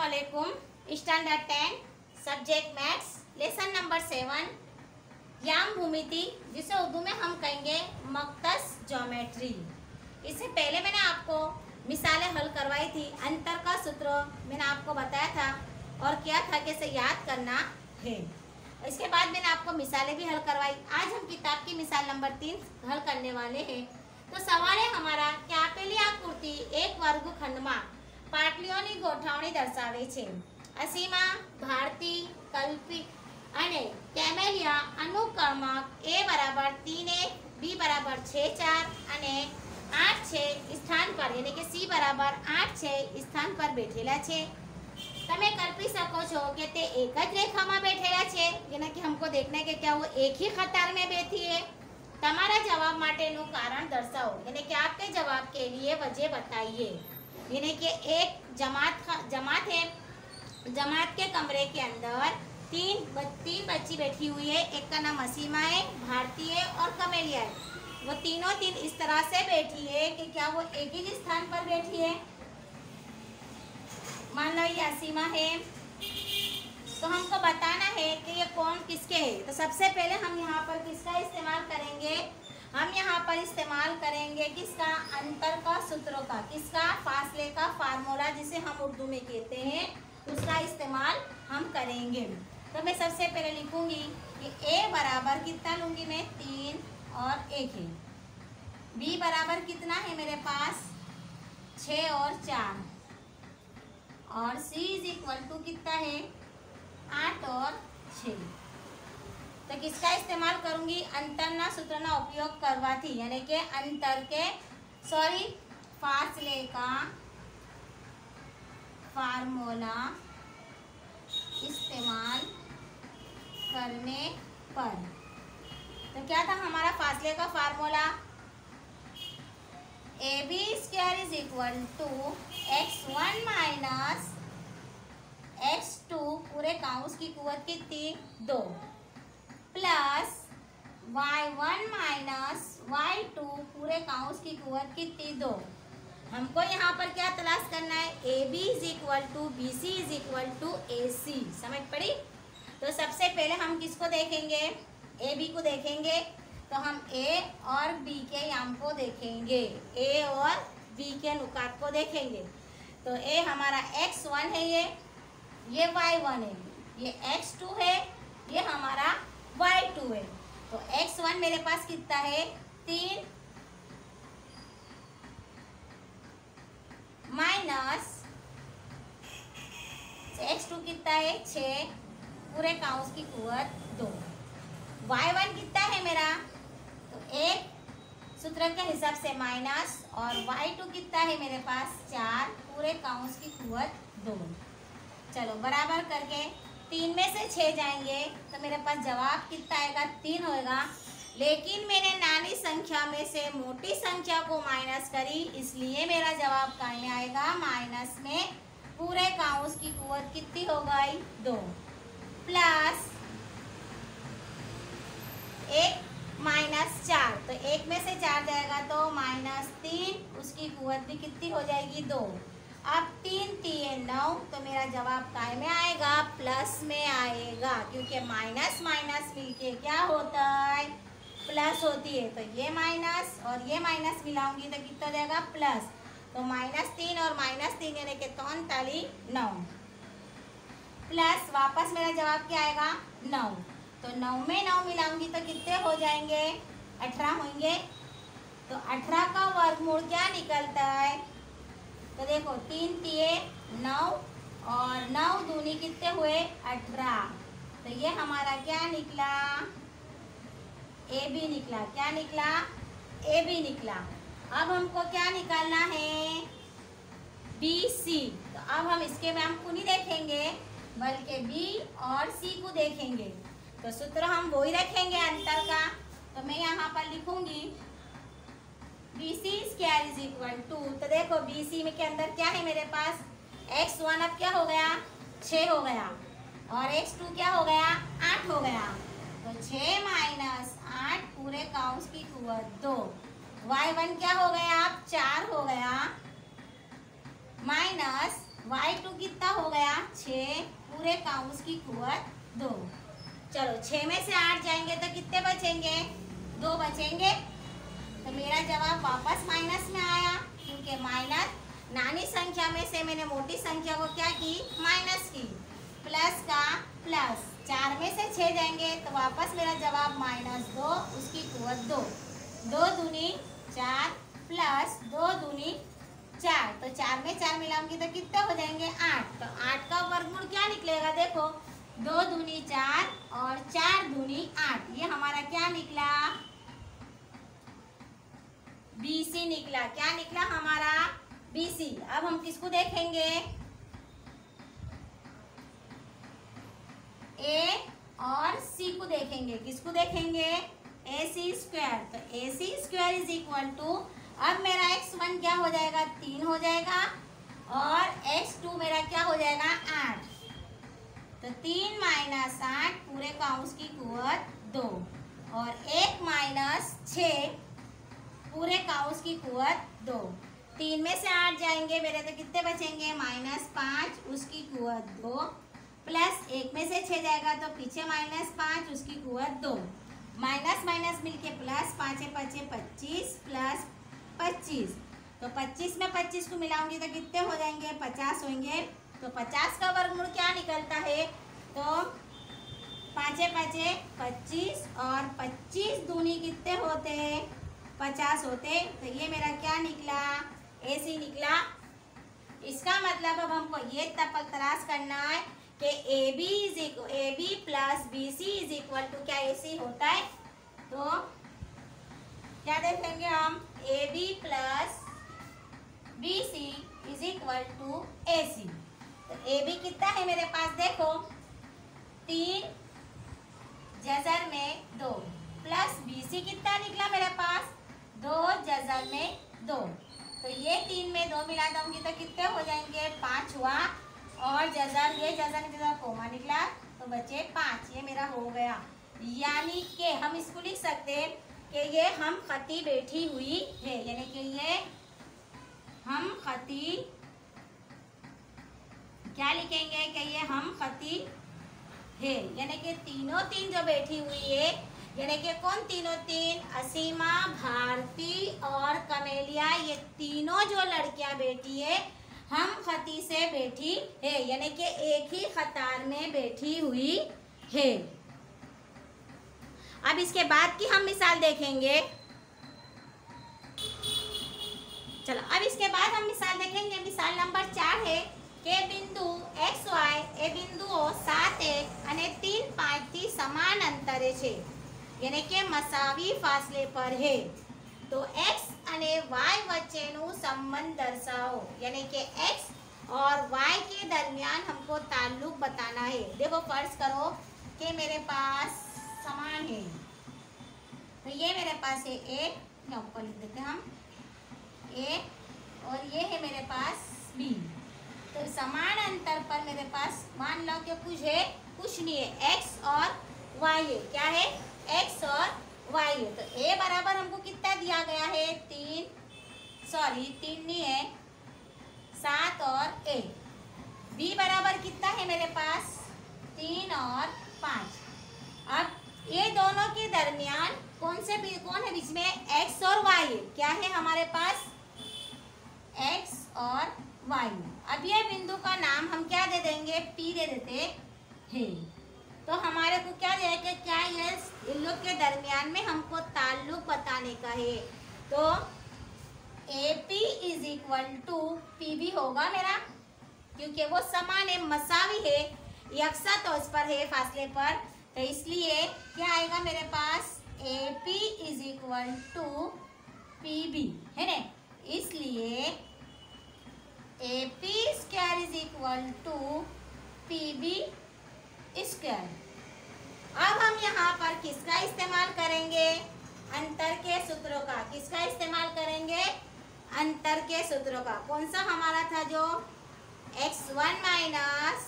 अस्सलामुअलैकुम। Standard 10 subject maths lesson number 7 याम भूमिति, जिसे उर्दू में हम कहेंगे मख्तस ज्योमेट्री। इससे पहले मैंने आपको मिसालें हल करवाई थी। अंतर का सूत्र मैंने आपको बताया था और क्या था कि इसे याद करना है। इसके बाद मैंने आपको मिसालें भी हल करवाई। आज हम किताब की मिसाल नंबर 3 हल करने वाले हैं। तो सवाल है हमारा कि આપેલી આકૃતિ એક વર્ગખંડમાં પાટલીઓની ગોઠવણી દર્શાવે છે। અસીમા, ભારતી, કલ્પી અને કેમેલિયા અનુક્રમક A બરાબર 3 B બરાબર 6 4 અને 8 6 स्थान पर यानी कि C बराबर 8 6 स्थान पर बैठेला છે। તમે કલ્પી શકો છો કે તે એક જ રેખામાં બેઠેલા છે, यानी कि हमको देखना है कि क्या वो एक ही कतार में बैठी है। તમારા જવાબ માટેનું કારણ દર્શાવો, यानी कि आपके जवाब के लिए वजह बताइए। यानी कि एक जमात है, जमात के कमरे के अंदर तीन बच्ची बैठी हुई है। एक का नाम असीमा है, भारती है और कमेलिया है। वो तीनों इस तरह से बैठी है कि क्या वो एक ही स्थान पर बैठी है। मान लो ये असीमा है, तो हमको बताना है कि ये कौन किसके है। तो सबसे पहले हम यहाँ पर किसका इस्तेमाल करेंगे? हम यहाँ पर इस्तेमाल करेंगे किसका? अंतर का सूत्रों का। किसका? फासले का फार्मूला, जिसे हम उर्दू में कहते हैं, उसका इस्तेमाल हम करेंगे। तो मैं सबसे पहले लिखूंगी कि A बराबर कितना लूंगी मैं? 3 और 1 है। B बराबर कितना है मेरे पास? 6 और 4 और C इज इक्वल टू कितना है? 8 और 6। तो किसका इस्तेमाल करूंगी? अंतरना सूत्रना उपयोग करवाथी, यानी कि अंतर के फासले का फार्मूला इस्तेमाल करने पर। तो क्या था हमारा फासले का formula? AB square is equal to x1 minus x2 पूरे काउंस की कुवत कितनी? 2 प्लस y1 माइनस y2 पूरे काउंस की कुवत कितनी? 2। हमको यहाँ पर क्या तलाश करना है? AB is equal to BC is equal to AC। समझ पड़ी? तो सबसे पहले हम किसको देखेंगे? AB को देखेंगे। तो हम A और B के याम को देखेंगे, A और B के नुकात को देखेंगे। तो A हमारा x1 है, ये y1 है, ये x2 है, ये हमारा y2 है। तो x1 मेरे पास कितना है? 3 माइनस x2 कितना है? 6 पूरे काउंस की कुवत 2। y1 कितना है मेरा? तो एक सूत्र के हिसाब से माइनस, और y2 कितना है मेरे पास? 4 पूरे काउंस की कुवत 2। चलो बराबर करके 3 में से 6 जाएंगे तो मेरे पास जवाब कितना आएगा? 3 होएगा। लेकिन मैंने नानी संख्या में से मोटी संख्या को माइनस करी, इसलिए मेरा जवाब क्या में आएगा? माइनस में पूरे काउंस की कुवत कितनी हो गई? 2 प्लस 1 माइनस 4। तो 1 में से 4 जाएगा तो -3, उसकी कुवत भी कितनी हो जाएगी? 2। अब 3 3 9, तो मेरा जवाब काय में आएगा? प्लस में आएगा, क्योंकि माइनस माइनस मिलके क्या होता है? प्लस होती है। तो ये माइनस और ये माइनस मिलाऊंगी तो कितना हो जाएगा? प्लस। तो -3 और -3 यानी कि 3 9 प्लस वापस मेरा जवाब क्या आएगा? 9। तो 9 में 9 मिलाऊंगी तो कितने हो जाएंगे? 18 होंगे। तो 18 का वर्गमूल क्या निकलता है? तो देखो 3 3 9 और 9 दूनी कितने हुए? 18। तो ये हमारा क्या निकला? AB निकला। क्या निकला? AB निकला। अब हमको क्या निकालना है? BC। तो अब हम इसके में हमको नहीं देखेंगे, बल्कि B और C को देखेंगे। तो सूत्र हम वही रखेंगे अंतर का। तो मैं यहाँ पर लिखूंगी BC square is equal to, तो देखो BC में के अंदर क्या है मेरे पास? x1 अब क्या हो गया? 6 हो गया, और x2 क्या हो गया? 8 हो गया। तो 6 माइनस 8 पूरे काउंस की कुवत 2। y1 क्या हो गया? अब 4 हो गया, माइनस y2 कितना हो गया 6 पूरे काउंस की कुवत 2। चलो 6 में से 8 जाएंगे तो कितने बचेंगे 2 बचेंगे। तो मेरा जवाब वापस माइनस में आया, क्योंकि माइनस नानी संख्या में से मैंने मोटी संख्या को क्या की माइनस की। प्लस का प्लस 4 में से 6 जाएंगे तो वापस मेरा जवाब -2 उसकी कुवत 2। 2 दूनी 4 प्लस 2 दूनी 4, तो 4 में 4 मिलाऊंगी तो कितने हो जाएंगे 8। तो 8 का वर्गमूल क्या निकलेगा, देखो 2 दूनी 4 और 4 दूनी 8, ये हमारा क्या निकला BC निकला। क्या निकला हमारा BC। अब हम किसको देखेंगे A और C को देखेंगे। किसको देखेंगे AC²। तो AC² इज इक्वल टू, अब मेरा x1 क्या हो जाएगा 3 हो जाएगा और x2 मेरा क्या हो जाएगा 8। तो 3 - 8 पूरे काउंस की कुवत 2 और 1 - 6 पूरे काउंस की कुवत 2। 3 में से 8 जाएंगे मेरे तो कितने बचेंगे -5 उसकी कुवत 2, प्लस 1 में से 6 जाएगा तो पीछे -5 उसकी कुवत 2, माइनस माइनस मिलके प्लस, 5 × 5 = 25 प्लस 25। तो 25 में 25 को मिलाऊंगी तो कितने हो जाएंगे 50 होंगे। तो 50 का वर्गमूल क्या निकलता है, तो 5 × 5 = 25 और 25 दूनी कितने होते 50 होते। तो ये मेरा क्या निकला AC निकला। इसका मतलब अब हमको ये तलाश करना है कि AB + BC = क्या AC होता है। तो क्या देखेंगे हम AB + BC = AC। तो AB कितना है मेरे पास, देखो 3 जज़र में 2 प्लस BC कितना निकला मेरे पास 2 जज़र में 2। तो ये 3 में 2 मिला दूंगी तो कितने हो जाएंगे 5 हुआ, और जज़र ये जज़र में कोमा निकला तो बचे 5, ये मेरा हो गया। यानी कि हम इसको लिख सकते हैं कि ये हम खती बैठी हुई है, यानी कि ये हम खती क्या लिखेंगे कि ये हम खती है, यानी कि तीनों 3 जो बैठी हुई है, यानी कि कौन तीनों 3 असीमा, भारती और कमेलिया, ये तीनों जो लड़कियां बैठी है हम खती से बैठी है, यानी कि एक ही कतार में बैठी हुई है। अब इसके बाद की हम मिसाल देखेंगे। चलो अब इसके बाद हम मिसाल देखेंगे। मिसाल नंबर 4 है કે બિંદુ XY એ બિંદુઓ 7 1 અને 3 5 થી સમાન અંતરે છે, यानी कि मसावी फासले पर है। तो x અને y વચ્ચેનું संबंध दर्शाओ, यानी कि x और y के दरमियान हमको ताल्लुक बताना है। देखो फर्ज करो कि मेरे पास समान है, तो ये मेरे पास है A, ऊपर लिख देते हैं हम A, और ये है मेरे पास B। तो समान अंतर पर मेरे पास मान लो कि कुछ नहीं है, x और y है। क्या है x और y है। तो a बराबर हमको कितना दिया गया है 3 नहीं है 7 और 1। b बराबर कितना है मेरे पास 3 और 5। अब ये दोनों के दरमियान कौन है बीच में x और y है। क्या है हमारे पास x और y। अब ये बिंदु का नाम हम क्या दे देंगे P दे देते हैं। तो हमारे को क्या जाएगा, क्या ये इन लोग के दरमियान में हमको ताल्लुक बताने का है। तो AP = PB होगा मेरा, क्योंकि वो समान है, मसावी है, यकसा तौर पर है फासले पर। तो इसलिए क्या आएगा मेरे पास AP = PB है ना। इसलिए AP² = PB²। अब हम यहाँ पर किसका इस्तेमाल करेंगे, अंतर के सूत्रों का। किसका इस्तेमाल करेंगे, अंतर के सूत्रों का। कौन सा हमारा था जो x1 माइनस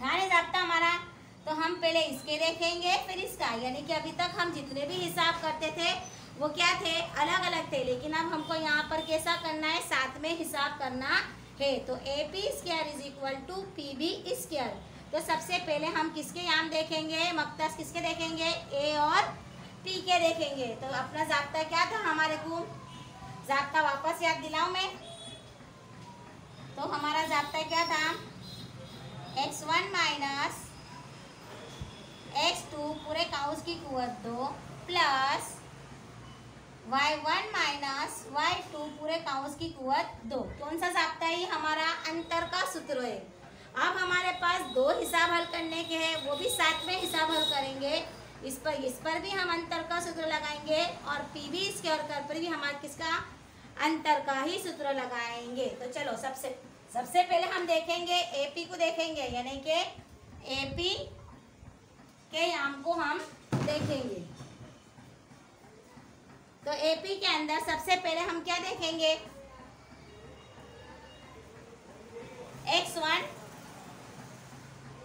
ढाने जाता हमारा, तो हम पहले इसके देखेंगे फिर इसका। यानी कि अभी तक हम जितने भी हिसाब करते थे वो क्या थे, अलग अलग थे, लेकिन अब हमको यहाँ पर कैसा करना है, साथ में हिसाब करना है। तो A P square is equal to P B square. तो सबसे पहले हम किसके याम देखेंगे, मक्तस किसके देखेंगे, ए और पी के देखेंगे। तो अपना ज़ाब्ता क्या था हमारे को, ज़ाब्ता वापस याद दिलाऊं मैं। तो हमारा ज़ाब्ता क्या था, x1 माइनस x2 पूरे काउंस की कुवत 2 प्लस y1 माइनस y2 पूरे काउंस की कुवत 2। कौन सा ज़ाब्ता है, हमारा अंतर का सूत्र है। अब हमारे पास दो हिसाब हल करने के हैं, वो भी साथ में हिसाब हल करेंगे। इस पर भी हम अंतर का सूत्र लगाएंगे और पी बी स्क्वायर कर पर भी हमारे किसका, अंतर का ही सूत्र लगाएंगे। तो चलो सबसे पहले हम देखेंगे एपी को देखेंगे, यानी कि एपी के याम को हम देखेंगे। तो एपी के अंदर सबसे पहले हम क्या देखेंगे, x1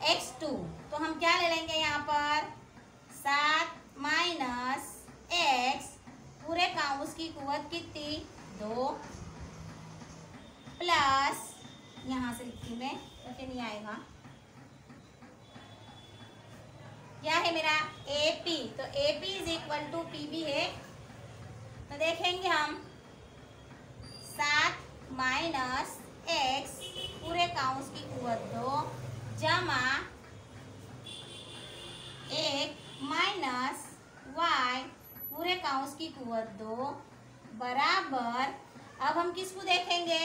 x2। तो हम क्या ले लेंगे यहाँ पर 7 माइनस x पूरे काउंस की कुवत कितनी 2 प्लस, यहाँ से लिखती मैं क्योंकि नहीं आएगा, क्या है मेरा AP। तो AP is equal to PB है। तो देखेंगे हम 7 माइनस x पूरे काउंस की कुवत 2 जमा 1 माइनस y पूरे काउंस की कुवत 2 बराबर। अब हम किसको देखेंगे,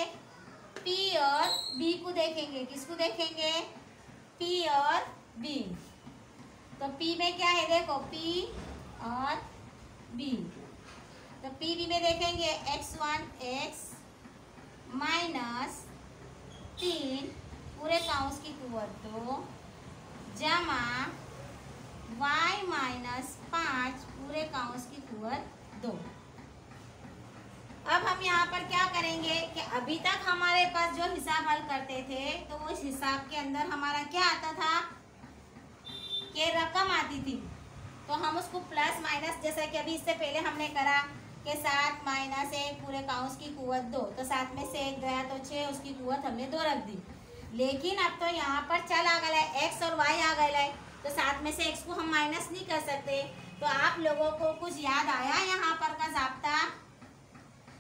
P और B को देखेंगे। किसको देखेंगे, P और B। तो P में क्या है, देखो P और B। तो P B में देखेंगे x1 x माइनस 3 पूरे काउंस की कुवत 2 जमा y माइनस 5 पूरे काउंस की कुवत 2। अब हम यहाँ पर क्या करेंगे कि अभी तक हमारे पास जो हिसाब हल करते थे, तो उस हिसाब के अंदर हमारा क्या आता था कि रकम आती थी। तो हम उसको प्लस माइनस, जैसा कि अभी इससे पहले हमने करा कि 7 माइनस 1 पूरे काउंस की कुवत 2, तो 7 में से 1 गया तो 6, उसकी कुवत हमने 2 रख दी। लेकिन अब तो यहाँ पर चल आ गया है, x और y आ गया है, तो 7 में से x को हम माइनस नहीं कर सकते। तो आप लोगों को कुछ याद आया यहाँ पर का ज़ाब्ता।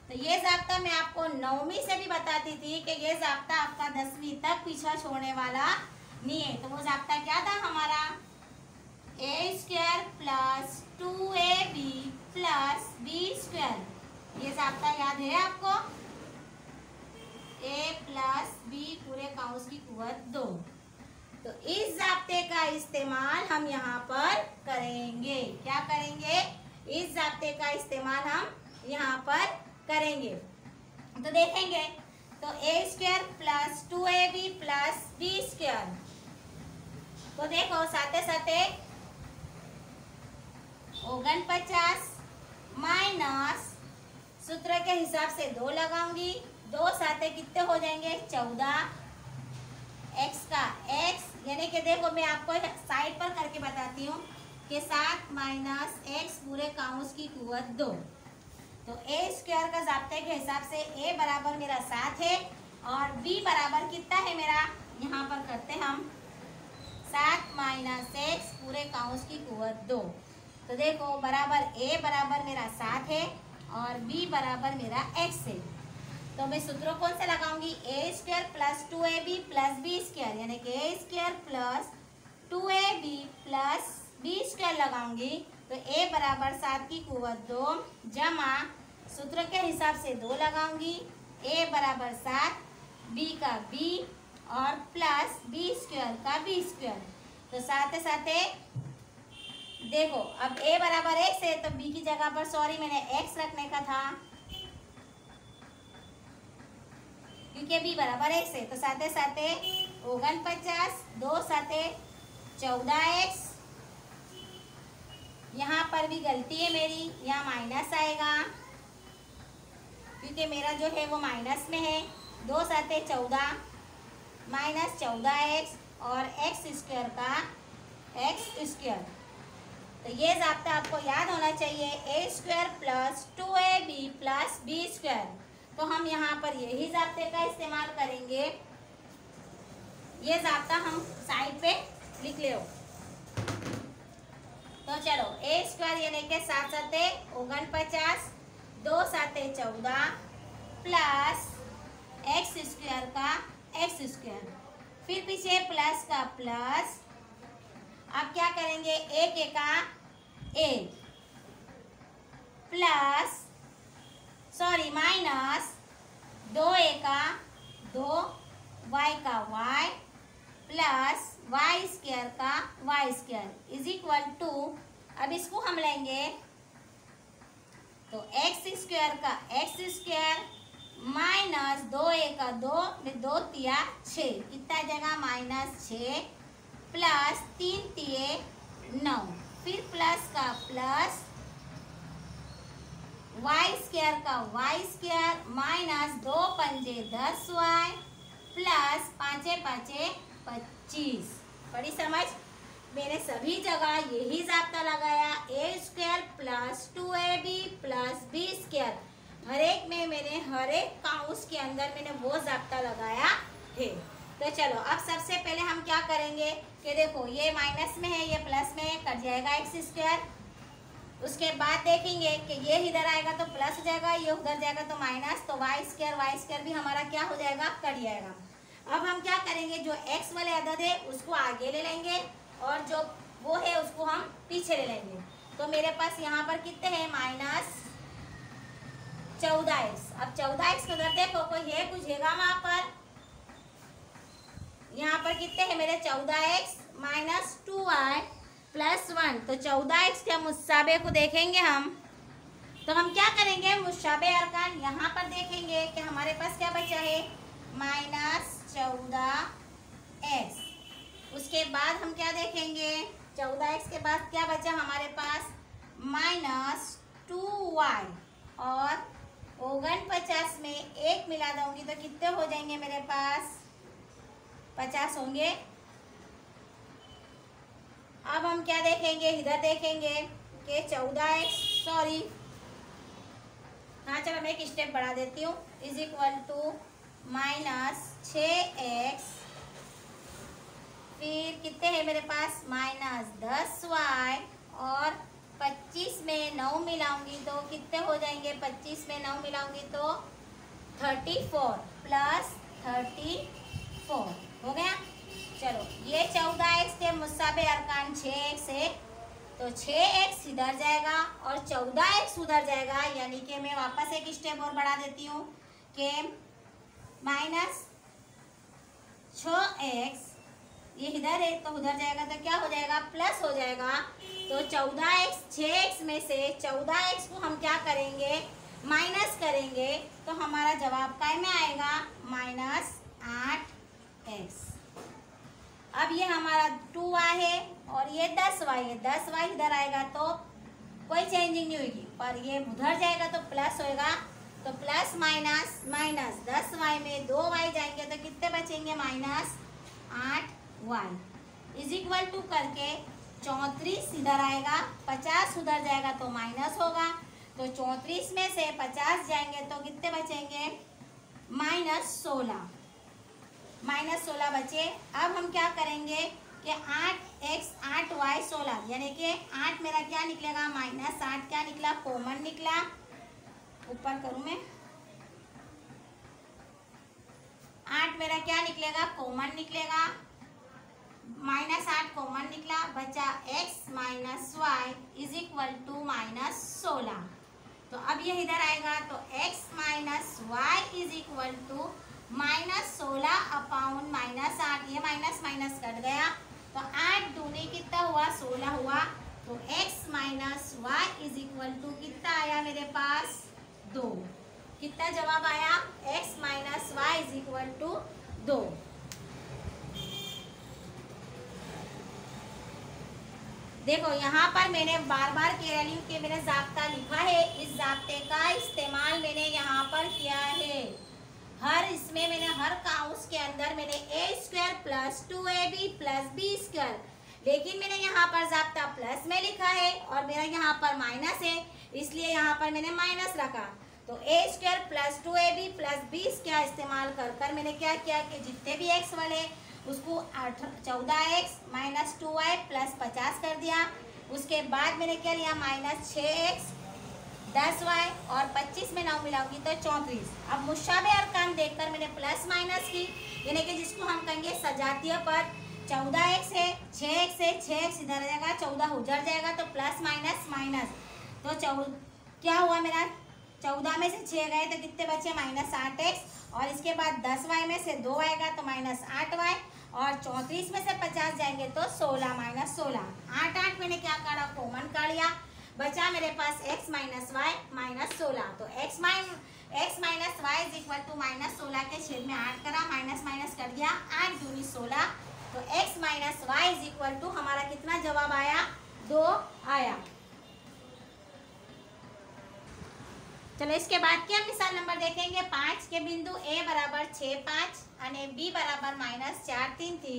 तो ये ज़ाब्ता मैं आपको 9वीं से भी बताती थी कि ये ज़ाब्ता आपका 10वीं तक पीछा छोड़ने वाला नहीं है। तो वो ज़ाब्ता क्या था हमारा, a square plus 2ab plus b square. ये ज़ाब्ता याद है आपको, a प्लस b पूरे काउंस की कुवत 2। तो इस ज़ाब्ते का इस्तेमाल हम यहाँ पर करेंगे। क्या करेंगे, इस ज़ाब्ते का इस्तेमाल हम यहाँ पर करेंगे। तो देखेंगे, तो a square plus 2ab plus b square. तो देखो साथे साथे 49 माइनस सूत्र के हिसाब से 2 लगाऊंगी, 2 साथे कितने हो जाएंगे 14, x का x, यानी कि देखो मैं आपको साइड पर करके बताती हूँ कि 7 माइनस x पूरे काउंस की कुवत 2। तो a स्क्वायर का ज़ाब्ते के हिसाब से a बराबर मेरा 7 है और b बराबर कितना है मेरा, यहाँ पर करते हम 7 माइनस x पूरे काउंस की कुवत 2। तो देखो बराबर a बराबर मेरा 7 है और b बराबर मेरा x है। तो मैं सूत्रों कौन से लगाऊंगी, a square plus 2ab plus b square, यानी कि a square plus 2ab plus b square लगाऊंगी। तो a बराबर 7 की कुवत 2 जमा सूत्र के हिसाब से 2 लगाऊंगी, a बराबर 7, b का b और प्लस b स्क्वायर का b स्क्वायर। तो साथ साथे देखो अब a बराबर x है, तो b की जगह पर सॉरी मैंने x रखने का था क्योंकि b बराबर x है। तो साथे साथे 49, 2 साथे 14x। यहाँ पर भी गलती है मेरी, यहाँ माइनस आएगा क्योंकि मेरा जो है वो माइनस में है। 2 साथे 14 माइनस 14x और x स्क्वायर का x स्क्वायर। तो ये ज़ाब्ता आपको याद होना चाहिए, a square plus 2ab plus b square. तो हम यहाँ पर यही ज़ाब्ते का इस्तेमाल करेंगे। ये ज़ाब्ता हम साइड पे लिख ले। तो चलो ए स्क्वायर यानी के 7 सते 49, 2 साते 14 प्लस एक्स स्क्वायर का एक्स स्क्वायर, फिर पीछे प्लस का प्लस। अब क्या करेंगे, एक एका एक प्लस माइनस 2 एका 2 वाई का वाई प्लस वाई स्क्वायर का y square is equal to, अब इसको हम लेंगे तो एक्स स्क्वायर का एक्स स्क्वायर माइनस 2 एका 2 2 तिया 6, कितना जगह -6 प्लस 3 तिये 9, फिर प्लस का प्लस वाई स्क्वायर का वाई स्क्वायर माइनस 2 पंजे 10 वाई प्लस 5 5 25। बड़ी समझ, मैंने सभी जगह यही ज़ाब्ता लगाया, A square plus 2ab plus B square, हर एक में मैंने हर एक काउंस के अंदर मैंने वो ज़ाब्ता लगाया है। तो चलो अब सबसे पहले हम क्या करेंगे कि देखो ये माइनस में है, ये प्लस में है, कट जाएगा एक्स स्क्वायर। उसके बाद देखेंगे कि ये इधर आएगा तो प्लस हो जाएगा, ये उधर जाएगा तो माइनस, तो वाई स्क्वायर भी हमारा क्या हो जाएगा, कट जाएगा। अब हम क्या करेंगे, जो एक्स वाले अदद है उसको आगे ले लेंगे और जो वो है उसको हम पीछे ले लेंगे। तो मेरे पास यहाँ पर कितने हैं, -14x। अब 14x उधर देखो कोई है कुछ हैगा वहाँ पर, यहाँ पर कितने हैं मेरे 14x माइनस 2y प्लस 1। तो 14x के मुसाबे को देखेंगे हम, तो हम क्या करेंगे, मुशाबे अरकान यहाँ पर देखेंगे कि हमारे पास क्या बचा है, -14x। उसके बाद हम क्या देखेंगे, 14x के बाद क्या बचा हमारे पास, -2y, और 49 में 1 मिला दूंगी तो कितने हो जाएंगे मेरे पास, 50 होंगे। अब हम क्या देखेंगे, इधर देखेंगे कि 14x, सॉरी हाँ चलो मैं एक स्टेप बढ़ा देती हूँ, इज इक्वल टू -6x, फिर कितने हैं मेरे पास, -10y, और 25 में 9 मिलाऊंगी तो कितने हो जाएंगे, 25 में 9 मिलाऊंगी तो 34 प्लस 34 हो गया। चलो ये 14x के मुसाबे अरकान 6x है, तो 6x इधर जाएगा और 14x उधर जाएगा, यानी कि मैं वापस एक स्टेप और बढ़ा देती हूँ कि -6x ये इधर है तो उधर जाएगा तो क्या हो जाएगा, प्लस हो जाएगा। तो 14x 6x में से 14x को हम क्या करेंगे, माइनस करेंगे, तो हमारा जवाब काय में आएगा, -8x। अब ये हमारा 2y है और ये 10y है, 10y इधर आएगा तो कोई चेंजिंग नहीं होगी, पर ये उधर जाएगा तो प्लस होएगा, तो प्लस माइनस 10y में 2y जाएंगे तो कितने बचेंगे, -8y इज इक्वल टू करके 34 इधर आएगा, 50 उधर जाएगा तो माइनस होगा, तो 34 में से 50 जाएंगे तो कितने बचेंगे, -16 बचे। अब हम क्या करेंगे कि 8x 8y 16, यानी कि 8 मेरा क्या निकलेगा, -8 क्या निकला, कॉमन निकला, ऊपर करूँ मैं, 8 मेरा क्या निकलेगा, कॉमन निकलेगा, -8 कॉमन निकला, बचा x minus y is equal to -16। तो अब ये इधर आएगा तो x minus y is equal to -16 upon -8, ये माइनस माइनस कट गया, तो 8 दूनी कितना हुआ, 16 हुआ, तो x minus y is equal to कितना आया मेरे पास, 2। कितना जवाब आया, x minus y is equal to 2। देखो यहाँ पर मैंने बार बार कह रही हूँ कि मैंने ज़ाब्ता लिखा है, इस ज़ाब्ते का इस्तेमाल मैंने यहाँ पर किया है। हर इसमें मैंने हर काउंस के अंदर मैंने A square plus 2ab plus B square, लेकिन मैंने यहाँ पर ज़ाब्ता प्लस में लिखा है और मेरा यहाँ पर माइनस है, इसलिए यहाँ पर मैंने माइनस रखा। तो A square plus 2ab plus B square इस्तेमाल कर कर मैंने क्या किया कि जितने भी एक्स वाले उसको 14x माइनस 2y प्लस 50 कर दिया। उसके बाद मैंने क्या लिया माइनस 6x 10y और 25 में 9 मिलाऊंगी तो 34। अब मुशाबे अरकान देखकर मैंने प्लस माइनस की, यानी कि जिसको हम कहेंगे सजातीय पद। 14x है, 6x है, 6x इधर जाएगा, 14 उधर जाएगा तो प्लस माइनस माइनस। तो क्या हुआ मेरा 14 में से 6 गए तो कितने बचे माइनस 8x और इसके बाद 10y में से 2 आएगा तो माइनस 8y और 34 में से 50 जाएंगे तो 16 माइनस 16। 8 मैंने क्या करा कॉमन कर लिया, बचा मेरे पास x माइनस वाई माइनस 16। तो x minus y is equal to minus 16 के छेद में 8 करा, माइनस माइनस कर दिया, 8 दूनी 16। तो x minus y is equal to हमारा कितना जवाब आया 2 आया। चलो इसके बाद क्या मिसाल नंबर देखेंगे 5 के बिंदु a बराबर 6 5 અને b बराबर माइनस 4 3 थी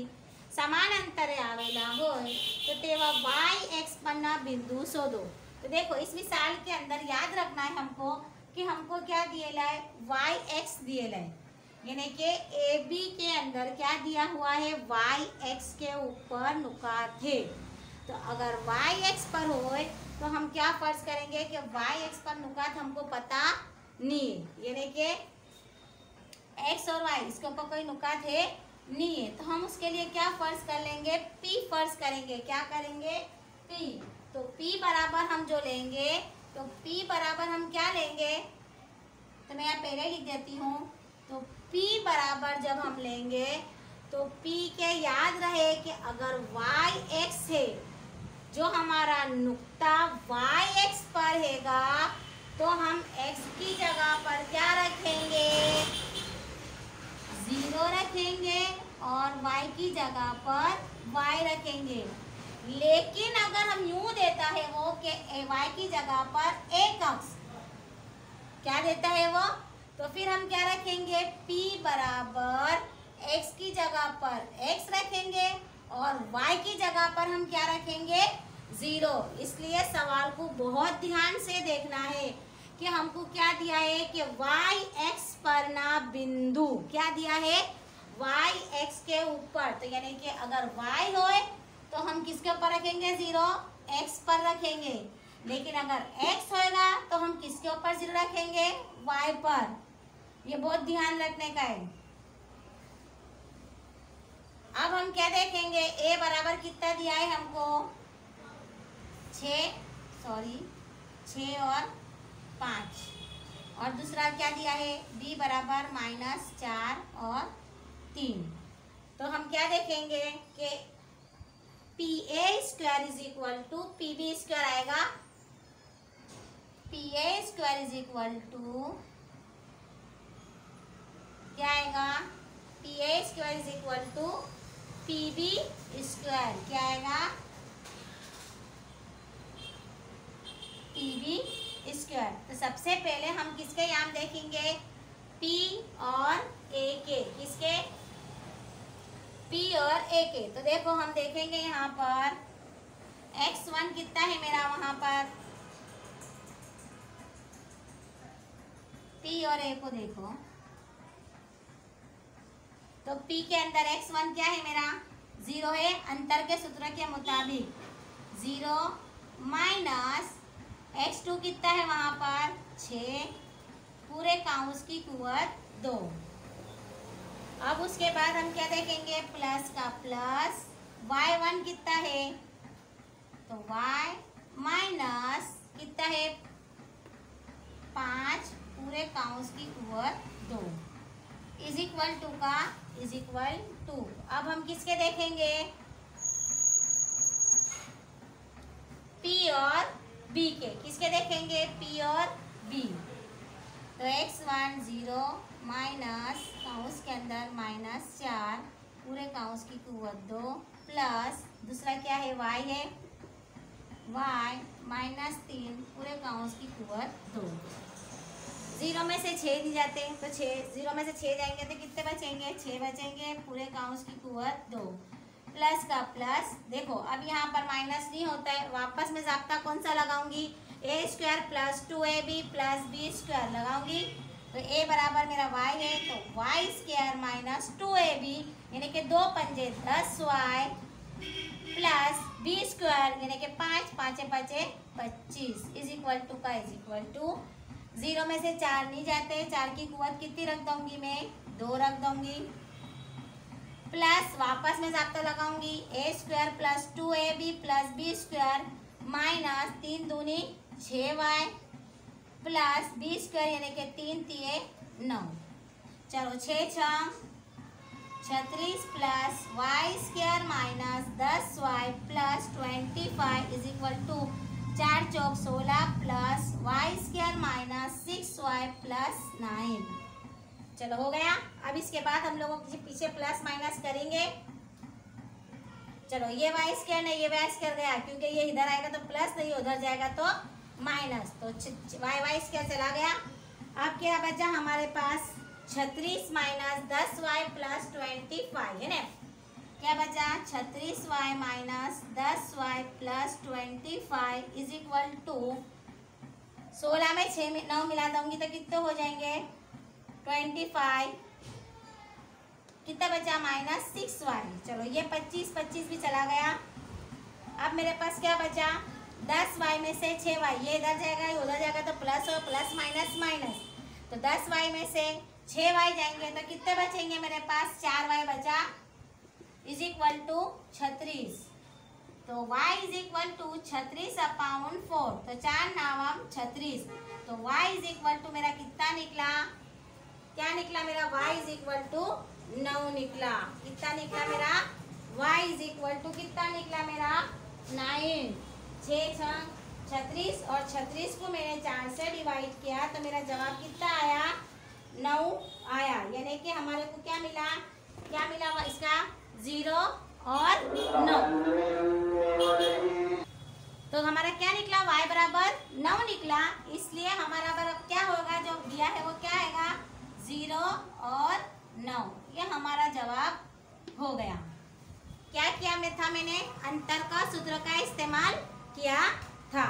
समान अंतरे आवेला हो तो तेवा y x पन्ना बिंदु शोधो। तो देखो इस मिसाल के अंदर याद रखना है हमको कि हमको क्या दिएला है y x दिएला है, यानी कि ए बी के अंदर क्या दिया हुआ है y x के ऊपर नुकात है। तो अगर y x पर हो तो हम क्या फर्ज करेंगे कि y x पर नुकात हमको पता नहीं है, यानी कि x और y इसके ऊपर कोई नुकात है नहीं है, तो हम उसके लिए क्या फर्ज कर लेंगे p फर्ज करेंगे। क्या करेंगे p। तो p बराबर हम जो लेंगे तो p बराबर हम क्या लेंगे, तो मैं यहाँ पहले लिख देती हूँ। तो p बराबर जब हम लेंगे तो p के याद रहे कि अगर y x है जो हमारा नुक्ता y x पर हैगा तो हम x की जगह पर क्या रखेंगे 0 रखेंगे और y की जगह पर y रखेंगे। लेकिन अगर हम यूं देता है वो कि y की जगह पर एक अक्ष क्या देता है वो, तो फिर हम क्या रखेंगे p बराबर x की जगह पर x रखेंगे और y की जगह पर हम क्या रखेंगे 0। इसलिए सवाल को बहुत ध्यान से देखना है कि हमको क्या दिया है कि y x पर ना बिंदु क्या दिया है y x के ऊपर, तो यानी कि अगर y होए तो हम किसके ऊपर रखेंगे 0 x पर रखेंगे, लेकिन अगर x होएगा तो हम किसके ऊपर 0 रखेंगे y पर। ये बहुत ध्यान रखने का है। अब हम क्या देखेंगे a बराबर कितना दिया है हमको 6 और 5 और दूसरा क्या दिया है b बराबर माइनस 4 और 3। तो हम क्या देखेंगे कि P A square is equal to P B square आएगा, P A square is equal to क्या आएगा P A square is equal to P B square, क्या आएगा पी बी स्क्वायर। तो सबसे पहले हम किसके याम देखेंगे P और A के, किसके P और A के। तो देखो हम देखेंगे यहाँ पर x1 कितना है मेरा वहां पर P और A को देखो तो P के अंदर x1 क्या है मेरा 0 है, अंतर के सूत्र के मुताबिक 0 माइनस x2 कितना है वहां पर 6 पूरे काउंस की कुवत 2। अब उसके बाद हम क्या देखेंगे प्लस का प्लस y1 कितना है तो y माइनस कितना है 5 पूरे काउंस की कुवत 2 इज इक्वल टू का इज इक्वल टू। अब हम किसके देखेंगे P और B के, किसके देखेंगे P और B। तो x1 0 माइनस काउंस के अंदर माइनस 4 पूरे काउंस की कुवत 2 प्लस दूसरा क्या है y है y माइनस 3 पूरे काउंस की कुवत 2। 0 में से 6 नहीं जाते तो 0 में से 6 जाएंगे तो कितने बचेंगे 6 बचेंगे पूरे काउंस की कुवत 2 प्लस का प्लस। देखो अब यहाँ पर माइनस नहीं होता है, वापस मैं ज़ाब्ता कौन सा लगाऊंगी A square plus 2ab plus B square लगाऊंगी तो a बराबर मेरा y है, तो वाई स्क्वायर माइनस 2ab यानी कि 2 पंजे 10y प्लस बी स्क्वायर यानी कि 5 5 5 25 इज इक्वल टू का इज इक्वल टू 0 में से 4 नहीं जाते, 4 की कुवत कितनी रख दूंगी मैं 2 रख दूंगी, प्लस वापस मैं ज़ाब्ता लगाऊंगी A square plus 2ab plus B square minus 3 दूनी 6y प्लस बी स्क्वायर यानी कि 3 तिये 9। चलो 6 6 36 plus y square minus 10y plus 25 is equal to 4 चौक 16 plus y square minus 6y plus 9। चलो हो गया। अब इसके बाद हम लोगों के पीछे प्लस माइनस करेंगे। चलो ये वाई स्क्वायर नहीं, ये वाई स्क्वायर गया क्योंकि ये इधर आएगा तो प्लस, नहीं उधर जाएगा तो माइनस, तो वाई स्क्वायर चला गया। अब क्या बचा हमारे पास 36 माइनस 10y प्लस 25 है ना। क्या बचा 36y minus 10y plus 25 is equal to 16 में 6 में 9 मिला दूंगी तो कितने हो जाएंगे 25, कितना बचा माइनस 6y। चलो ये 25 25 भी चला गया। अब मेरे पास क्या बचा 10y में से 6y, ये इधर जाएगा ये उधर जाएगा तो प्लस और प्लस माइनस माइनस, तो 10y में से 6y जाएंगे तो कितने बचेंगे मेरे पास 4y बचा इज इक्वल टू 36, तो y इज इक्वल टू 36/4, तो 4 9 36, तो y इज इक्वल टू मेरा कितना निकला, क्या निकला मेरा y इज इक्वल टू 9 निकला। कितना निकला मेरा y इज इक्वल टू कितना निकला मेरा 9। 6 6 36 और 36 को मैंने 4 से डिवाइड किया तो मेरा जवाब कितना आया 9 आया, यानी कि हमारे को क्या मिला इसका 0 और 9। तो हमारा क्या निकला y बराबर 9 निकला, इसलिए हमारा बराबर क्या होगा जो दिया है वो क्या आएगा 0 और 9। ये हमारा जवाब हो गया। क्या किया मैंने अंतर का सूत्र का इस्तेमाल किया था।